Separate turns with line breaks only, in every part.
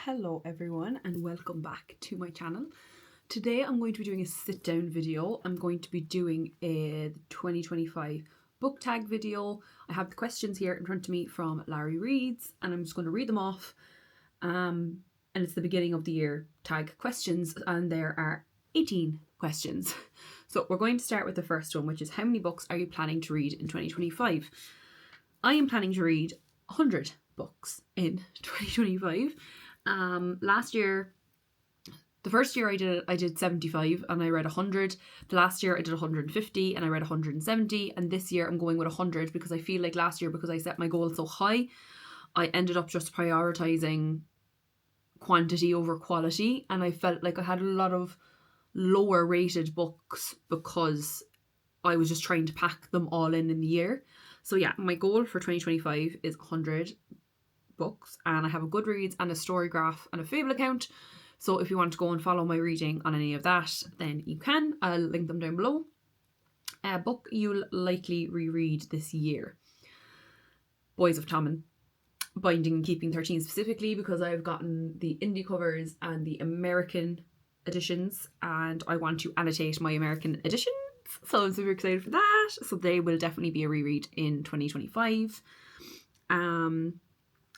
Hello everyone and welcome back to my channel. Today I'm going to be doing a sit down video. I'm going to be doing a 2025 book tag video. I have the questions here in front of me from Larry Reads and I'm just going to read them off. And it's the beginning of the year tag questions and there are 18 questions. So we're going to start with the first one, which is how many books are you planning to read in 2025? I am planning to read 100 books in 2025. Last year, the first year I did 75 and I read 100. The last year I did 150 and I read 170. And this year I'm going with 100 because I feel like last year, because I set my goal so high, I ended up just prioritizing quantity over quality. And I felt like I had a lot of lower rated books because I was just trying to pack them all in the year. So yeah, my goal for 2025 is 100 books, and I have a Goodreads and a Storygraph and a Fable account, so if you want to go and follow my reading on any of that, then you can. I'll link them down below. A book you'll likely reread this year: Boys of Tommen, Binding and Keeping 13 specifically, because I've gotten the indie covers and the American editions and I want to annotate my American editions, so I'm super excited for that. So they will definitely be a reread in 2025.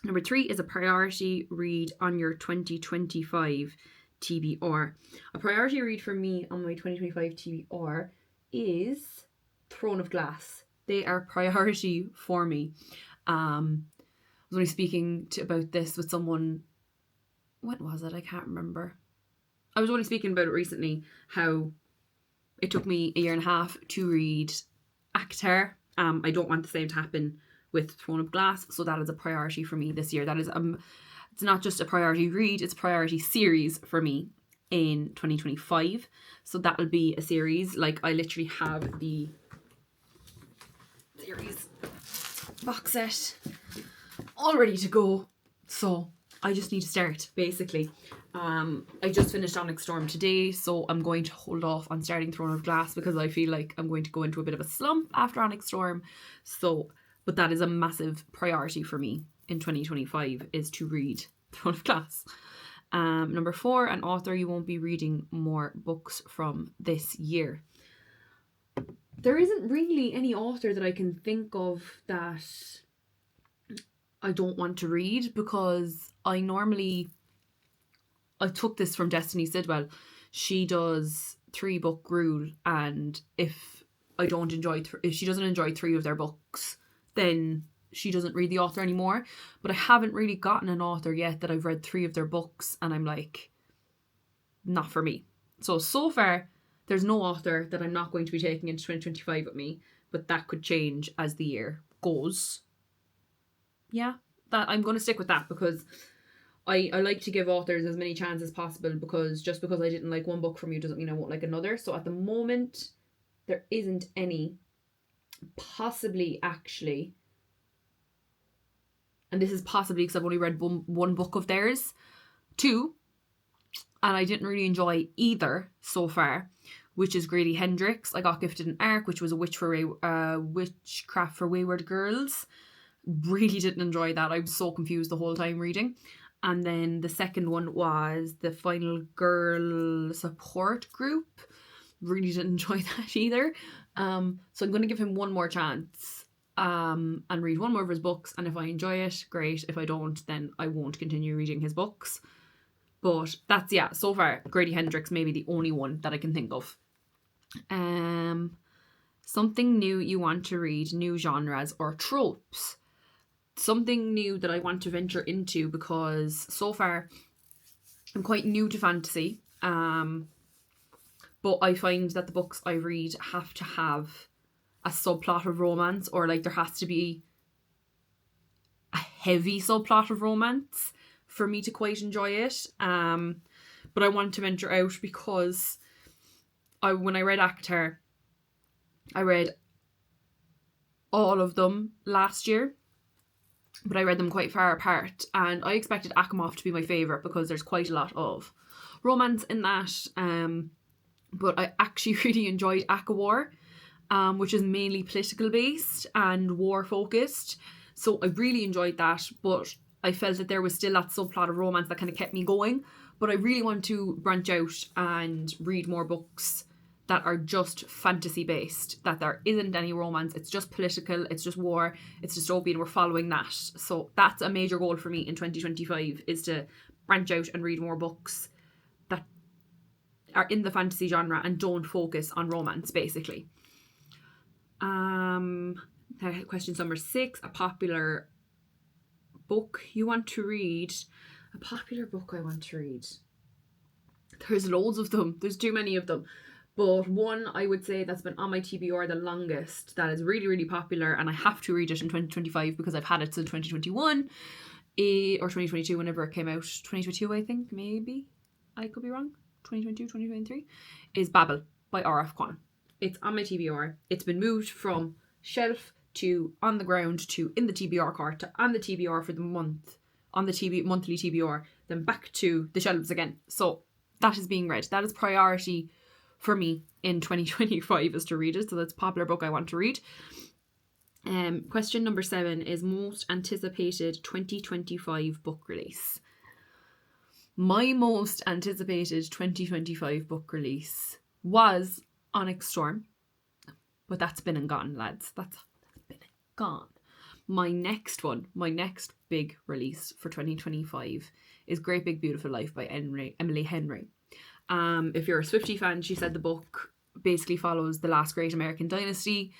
Number 3 is a priority read on your 2025 TBR. A priority read for me on my 2025 TBR is Throne of Glass. They are priority for me. I was only speaking about this with someone, when was it? I can't remember. I was only speaking about it recently, how it took me a year and a half to read ACOTAR. I don't want the same to happen with Throne of Glass, so that is a priority for me this year. That is it's not just a priority read, it's a priority series for me in 2025. So that will be a series. Like, I literally have the series box set all ready to go, so I just need to start, basically. I just finished Onyx Storm today, so I'm going to hold off on starting Throne of Glass because I feel like I'm going to go into a bit of a slump after Onyx Storm. But that is a massive priority for me in 2025, is to read Throne of Glass. Number 4, an author you won't be reading more books from this year. There isn't really any author that I can think of that I don't want to read, because I took this from Destiny Sidwell. She does 3-book rule, and if she doesn't enjoy 3 of their books, then she doesn't read the author anymore. But I haven't really gotten an author yet that I've read 3 of their books and I'm like, not for me. So far, there's no author that I'm not going to be taking into 2025 with me, but that could change as the year goes. Yeah, that I'm going to stick with that, because I like to give authors as many chances as possible, because just because I didn't like one book from you doesn't mean I won't like another. So at the moment, there isn't any. Possibly, actually, and this is possibly because I've only read one book of theirs, 2, and I didn't really enjoy either so far, which is Grady Hendrix. I got gifted an ARC, which was a Witchcraft for Wayward Girls. Really didn't enjoy that. I was so confused the whole time reading. And then the second one was the Final Girl Support Group. Really didn't enjoy that either. So I'm going to give him one more chance and read one more of his books, and if I enjoy it, great. If I don't, then I won't continue reading his books. But that's, yeah, so far Grady Hendrix may be the only one that I can think of. Something new you want to read, new genres or tropes. Something new that I want to venture into, because so far I'm quite new to fantasy. But I find that the books I read have to have a subplot of romance, or like there has to be a heavy subplot of romance for me to quite enjoy it. But I want to venture out, because when I read ACOTAR, I read all of them last year, but I read them quite far apart, and I expected Akamov to be my favourite because there's quite a lot of romance in that. But I actually really enjoyed ACOWAR, which is mainly political based and war focused. So I really enjoyed that, but I felt that there was still that subplot of romance that kind of kept me going. But I really want to branch out and read more books that are just fantasy based, that there isn't any romance, it's just political, it's just war, it's dystopian, we're following that. So that's a major goal for me in 2025, is to branch out and read more books that are in the fantasy genre and don't focus on romance, basically. Question number 6, a popular book you want to read. A popular book I want to read. There's loads of them. There's too many of them. But one I would say that's been on my TBR the longest, that is really, really popular, and I have to read it in 2025 because I've had it since 2021 or 2022, whenever it came out. 2022, I think, maybe. I could be wrong. 2022, 2023. Is Babel by R.F. Kuang. It's on my TBR. It's been moved from shelf to on the ground to in the TBR cart to on the TBR for the month, on the monthly TBR, then back to the shelves again. So that is being read. That is priority for me in 2025, is to read it. So that's a popular book I want to read. Question number 7 is most anticipated 2025 book release. My most anticipated 2025 book release was Onyx Storm, but that's been and gone, lads. That's been and gone. My next big release for 2025 is Great Big Beautiful Life by Emily Henry. If you're a Swiftie fan, she said the book basically follows the last great American dynasty.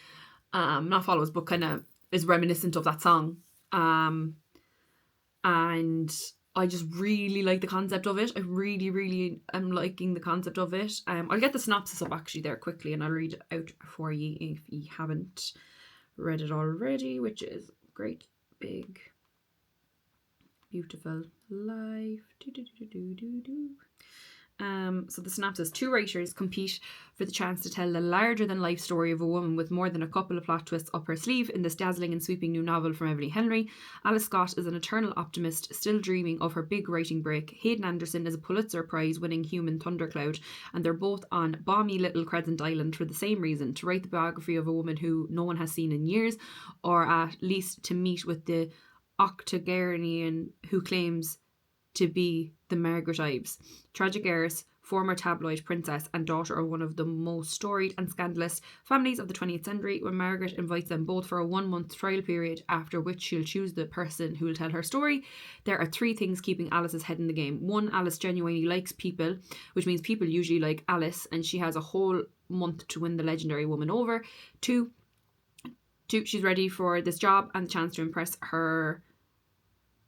Not follows, but kind of is reminiscent of that song. And I just really like the concept of it. I really, really am liking the concept of it. I'll get the synopsis up actually there quickly, and I'll read it out for you if you haven't read it already, which is Great Big Beautiful Life. So the synopsis: 2 writers compete for the chance to tell the larger-than-life story of a woman with more than a couple of plot twists up her sleeve in this dazzling and sweeping new novel from Emily Henry. Alice Scott is an eternal optimist, still dreaming of her big writing break. Hayden Anderson is a Pulitzer Prize-winning human thundercloud, and they're both on balmy little Crescent Island for the same reason: to write the biography of a woman who no one has seen in years, or at least to meet with the octogenarian who claims to be the Margaret Ives, tragic heiress, former tabloid princess, and daughter of one of the most storied and scandalous families of the 20th century. When Margaret invites them both for a 1-month trial period, after which she'll choose the person who will tell her story, there are 3 things keeping Alice's head in the game. 1, Alice genuinely likes people, which means people usually like Alice, and she has a whole month to win the legendary woman over. 2, she's ready for this job and the chance to impress her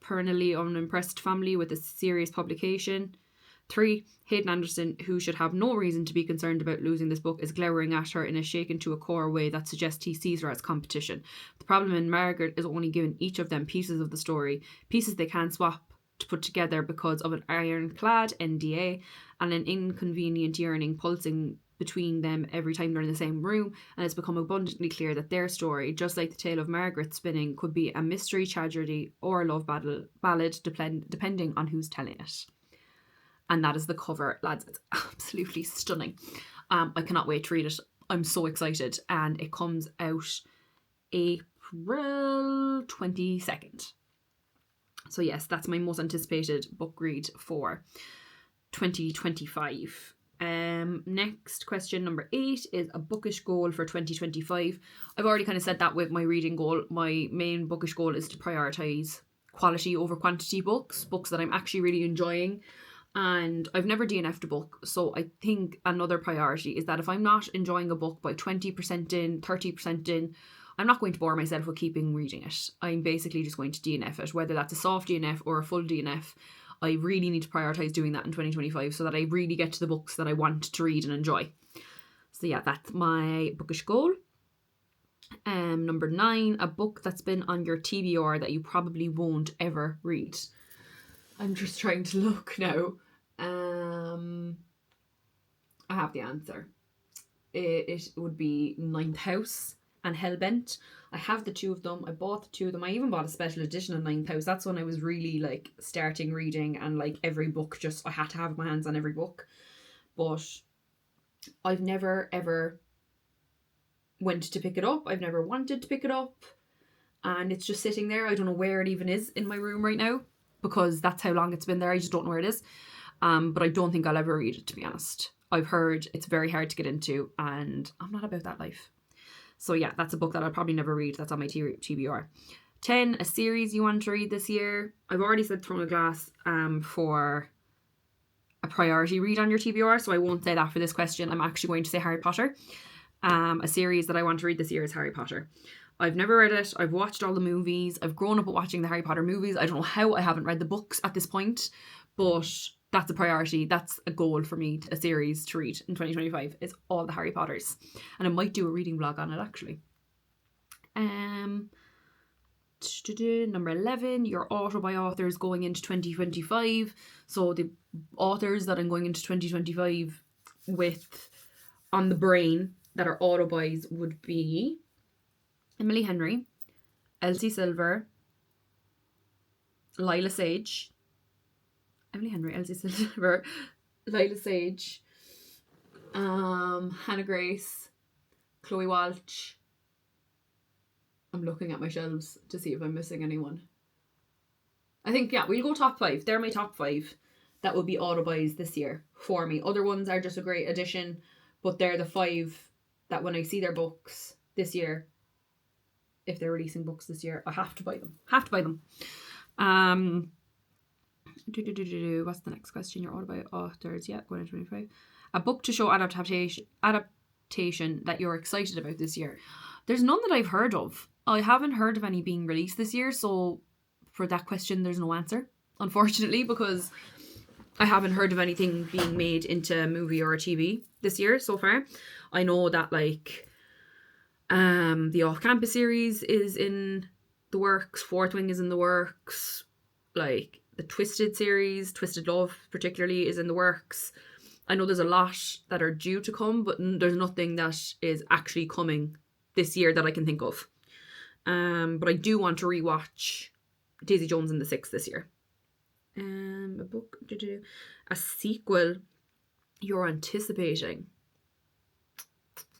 perennially unimpressed family with a serious publication. 3, Hayden Anderson, who should have no reason to be concerned about losing this book, is glowering at her in a shaken to a core way that suggests he sees her as competition. The problem in Margaret is only giving each of them pieces of the story, pieces they can't swap to put together because of an ironclad NDA and an inconvenient yearning pulsing between them every time they're in the same room, and it's become abundantly clear that their story, just like the tale of Margaret spinning, could be a mystery tragedy or a love ballad depending on who's telling it. And that is the cover, lads. It's absolutely stunning. I cannot wait to read it. I'm so excited, and it comes out April 22nd. So yes, that's my most anticipated book read for 2025. Next question, number 8, is a bookish goal for 2025. I've already kind of said that with my reading goal. My main bookish goal is to prioritise quality over quantity books that I'm actually really enjoying. And I've never DNF'd a book, so I think another priority is that if I'm not enjoying a book by 20% in, 30% in, I'm not going to bore myself with keeping reading it. I'm basically just going to DNF it, whether that's a soft DNF or a full DNF. I really need to prioritise doing that in 2025 so that I really get to the books that I want to read and enjoy. So yeah, that's my bookish goal. Number 9, a book that's been on your TBR that you probably won't ever read. I'm just trying to look now. I have the answer. It would be Ninth House and Hellbent. I have the 2 of them. I bought the 2 of them. I even bought a special edition of Ninth House. That's when I was really like starting reading, and like every book, just I had to have my hands on every book. But I've never ever went to pick it up. I've never wanted to pick it up, and it's just sitting there. I don't know where it even is in my room right now. because that's how long it's been there. I just don't know where it is. But I don't think I'll ever read it, to be honest. I've heard it's very hard to get into, and I'm not about that life. So yeah, that's a book that I'll probably never read. That's on my TBR. 10, a series you want to read this year. I've already said Throne of Glass for a priority read on your TBR, so I won't say that for this question. I'm actually going to say Harry Potter. A series that I want to read this year is Harry Potter. I've never read it. I've watched all the movies. I've grown up watching the Harry Potter movies. I don't know how I haven't read the books at this point, but that's a priority. That's a goal for me, a series to read in 2025 is all the Harry Potters. And I might do a reading vlog on it actually. Number 11, your auto by authors going into 2025. So the authors that I'm going into 2025 with on the brain that are auto buys would be Emily Henry, Elsie Silver, Lila Sage, Lila Sage, Hannah Grace, Chloe Walsh. I'm looking at my shelves to see if I'm missing anyone. I think, yeah, we'll go top 5. They're my top 5 that will be auto buys this year for me. Other ones are just a great addition, but they're the 5 that when I see their books this year, if they're releasing books this year, I have to buy them. What's the next question? Your auto by authors, yeah, going into 25. A book to show adaptation that you're excited about this year. There's none that I've heard of. I haven't heard of any being released this year, so for that question there's no answer, unfortunately, because I haven't heard of anything being made into a movie or a TV this year so far. I know that like the Off-Campus series is in the works, Fourth Wing is in the works, like the Twisted series, Twisted Love particularly, is in the works. I know there's a lot that are due to come, but there's nothing that is actually coming this year that I can think of. But I do want to rewatch Daisy Jones and the Six this year. A book, a sequel you're anticipating.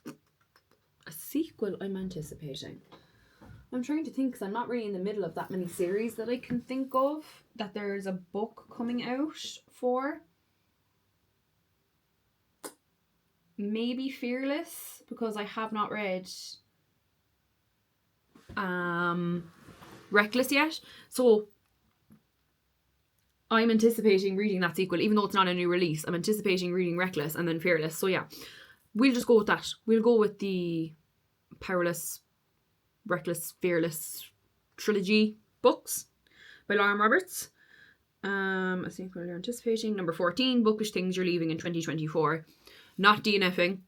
A sequel I'm anticipating. I'm trying to think because I'm not really in the middle of that many series that I can think of that there's a book coming out for. Maybe Fearless, because I have not read Reckless yet. So I'm anticipating reading that sequel, even though it's not a new release. I'm anticipating reading Reckless and then Fearless. So yeah, we'll just go with that. We'll go with the Powerless, Reckless, Fearless trilogy books by Lauren Roberts. I think we're anticipating. Number 14, bookish things you're leaving in 2024. Not DNFing.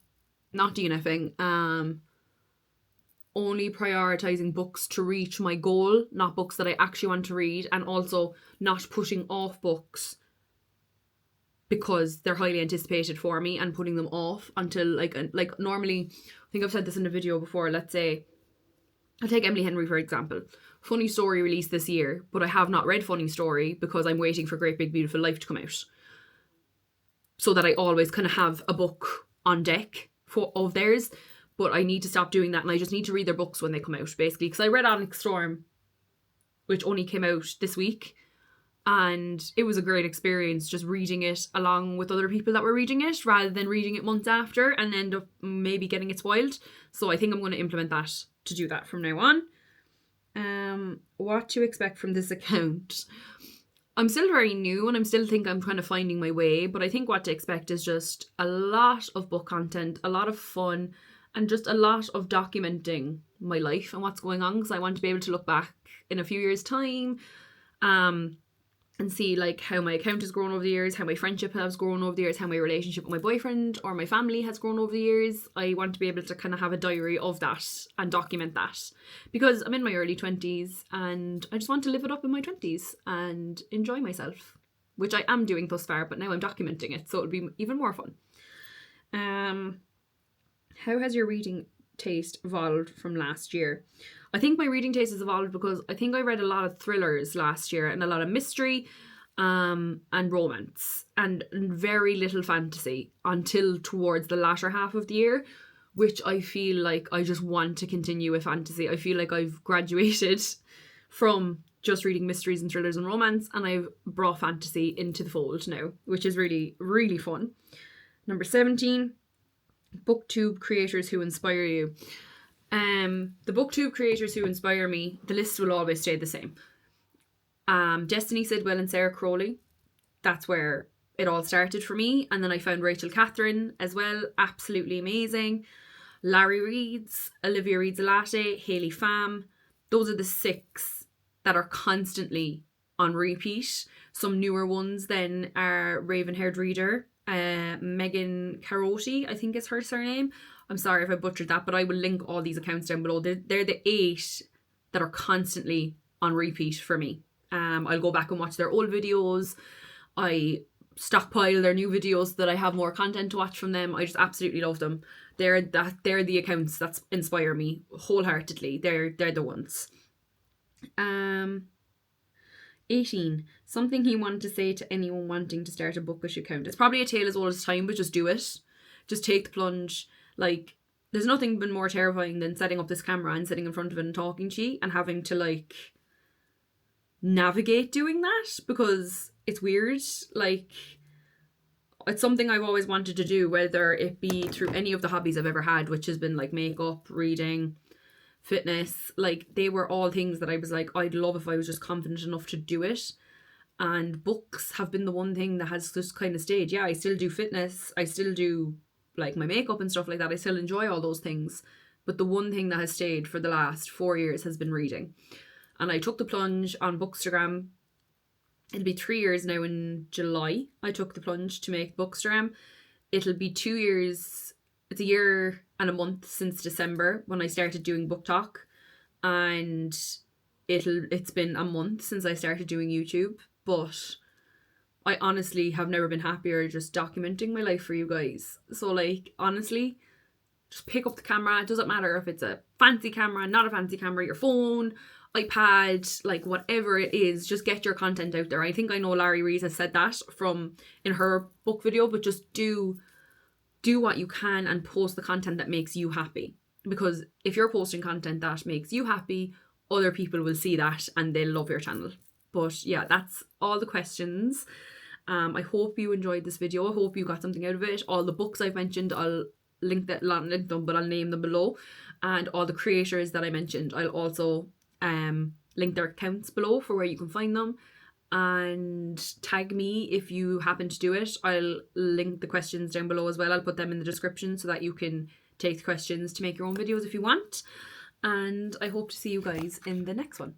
Only prioritizing books to reach my goal, not books that I actually want to read, and also not pushing off books because they're highly anticipated for me and putting them off until like normally, I think I've said this in a video before, let's say I'll take Emily Henry for example. Funny Story released this year, but I have not read Funny Story because I'm waiting for Great Big Beautiful Life to come out, so that I always kind of have a book on deck of theirs. But I need to stop doing that, and I just need to read their books when they come out, basically. Because I read Onyx Storm, which only came out this week, and it was a great experience just reading it along with other people that were reading it, rather than reading it months after and end up maybe getting it spoiled. So I think I'm going to implement that to do that from now on. What to expect from this account? I'm still very new and I'm still think I'm kind of finding my way, but I think what to expect is just a lot of book content, a lot of fun, and just a lot of documenting my life and what's going on, because I want to be able to look back in a few years' time and see like how my account has grown over the years, how my friendship has grown over the years, how my relationship with my boyfriend or my family has grown over the years. I want to be able to kind of have a diary of that and document that, because I'm in my early 20s and I just want to live it up in my 20s and enjoy myself, which I am doing thus far, but now I'm documenting it, so it'll be even more fun. How has your reading taste evolved from last year? I think my reading taste has evolved because I think I read a lot of thrillers last year and a lot of mystery and romance and very little fantasy until towards the latter half of the year, which I feel like I just want to continue with fantasy. I feel like I've graduated from just reading mysteries and thrillers and romance, and I've brought fantasy into the fold now, which is really, really fun. Number 17, booktube creators who inspire you. The booktube creators who inspire me, the list will always stay the same. Destiny Sidwell and Sarah Crowley, that's where it all started for me. And then I found Rachel Catherine as well, absolutely amazing. Larry Reads, Olivia Reads a Latte, Hayley Pham. Those are the 6 that are constantly on repeat. Some newer ones then are Raven-Haired Reader, Megan Carotti, I think is her surname. I'm sorry if I butchered that, but I will link all these accounts down below. They're the 8 that are constantly on repeat for me. I'll go back and watch their old videos. I stockpile their new videos so that I have more content to watch from them. I just absolutely love them. They're the accounts that inspire me wholeheartedly. They're the ones. 18. Something he wanted to say to anyone wanting to start a bookish account. It's probably a tale as old as time, but just do it. Just take the plunge. Like, there's nothing been more terrifying than setting up this camera and sitting in front of it and talking to you and having to like navigate doing that, because it's weird. Like, it's something I've always wanted to do, whether it be through any of the hobbies I've ever had, which has been like makeup, reading, fitness. Like, they were all things that I was like, I'd love if I was just confident enough to do it. And books have been the one thing that has just kind of stayed. Yeah, I still do fitness, I still do like my makeup and stuff like that, I still enjoy all those things, but the one thing that has stayed for the last 4 years has been reading. And I took the plunge on Bookstagram. It'll be 3 years now in July. I took the plunge to make Bookstagram. It'll be 2 years. It's a year and a month since December when I started doing Book Talk, and it's been a month since I started doing YouTube. But I honestly have never been happier just documenting my life for you guys. So like, honestly, just pick up the camera. It doesn't matter if it's a fancy camera, not a fancy camera, your phone, iPad, like whatever it is, just get your content out there. I think I know Larry Rees has said that in her book video, but just do what you can and post the content that makes you happy. Because if you're posting content that makes you happy, other people will see that and they'll love your channel. But yeah, that's all the questions. I hope you enjoyed this video. I hope you got something out of it. All the books I've mentioned, I'll link them, but I'll name them below. And all the creators that I mentioned, I'll also link their accounts below for where you can find them. And tag me if you happen to do it. I'll link the questions down below as well. I'll put them in the description so that you can take the questions to make your own videos if you want. And I hope to see you guys in the next one.